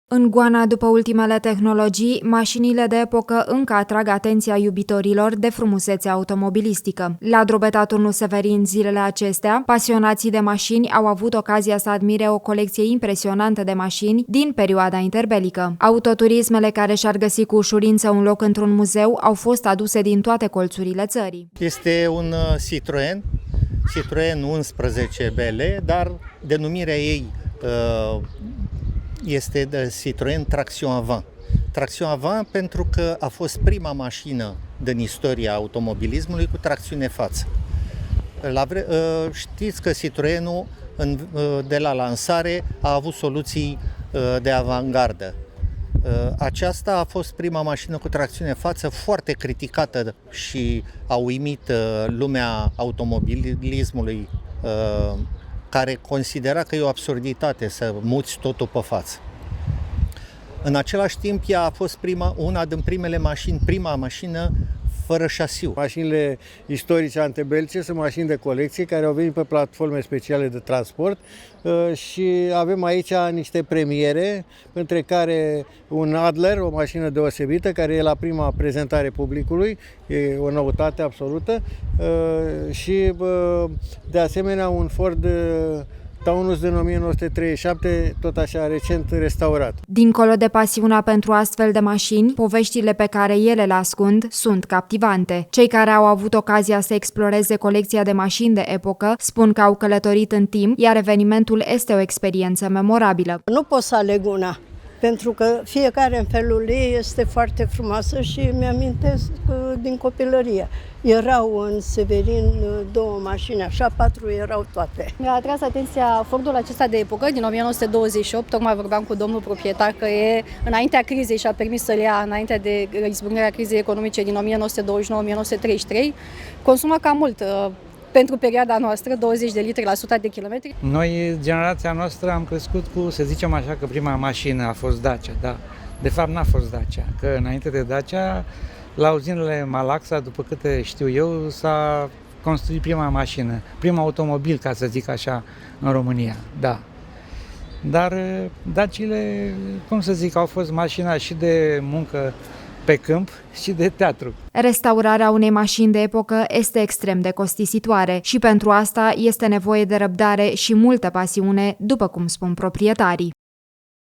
În goana după ultimele tehnologii, mașinile de epocă încă atrag atenția iubitorilor de frumusețe automobilistică. La Drobeta Turnu Severin zilele acestea, pasionații de mașini au avut ocazia să admire o colecție impresionantă de mașini din perioada interbelică. Autoturismele care și-ar găsi cu ușurință un loc într-un muzeu au fost aduse din toate colțurile țării. Este un Citroen 11 BL, dar denumirea ei este de Citroen Traction Avant. Traction Avant pentru că a fost prima mașină din istoria automobilismului cu tracțiune față. Știți că Citroenul de la lansare a avut soluții de avangardă. Aceasta a fost prima mașină cu tracțiune față, foarte criticată și a uimit lumea automobilismului, care considera că e o absurditate să muți totul pe față. În același timp, ea a fost una din primele mașini, prima mașină fără șasiu. Mașinile istorice antebelice sunt mașini de colecție care au venit pe platforme speciale de transport și avem aici niște premiere, între care un Adler, o mașină deosebită, care e la prima prezentare publicului, e o noutate absolută, și de asemenea un Ford Taunus din 1937, tot așa recent restaurat. Dincolo de pasiunea pentru astfel de mașini, poveștile pe care ele le ascund sunt captivante. Cei care au avut ocazia să exploreze colecția de mașini de epocă spun că au călătorit în timp, iar evenimentul este o experiență memorabilă. Nu pot să aleg una, pentru că fiecare în felul ei este foarte frumoasă și mi-amintesc din copilărie. Erau în Severin două mașini, așa, 4 erau toate. Mi-a atras atenția Fordul acesta de epocă din 1928, tocmai vorbeam cu domnul proprietar că e înaintea crizei și a permis să-l ia înainte de izbucnirea crizei economice din 1929-1933. Consumă cam mult. Pentru perioada noastră, 20 de litri la 100 de kilometri. Noi, generația noastră, am crescut cu, să zicem așa, că prima mașină a fost Dacia, da. De fapt, n-a fost Dacia, că înainte de Dacia, la uzinele Malaxa, după câte știu eu, s-a construit prima mașină, prima automobil, ca să zic așa, în România, da. Dar Daciile, cum să zic, au fost mașina și de muncă pe câmp și de teatru. Restaurarea unei mașini de epocă este extrem de costisitoare și pentru asta este nevoie de răbdare și multă pasiune, după cum spun proprietarii.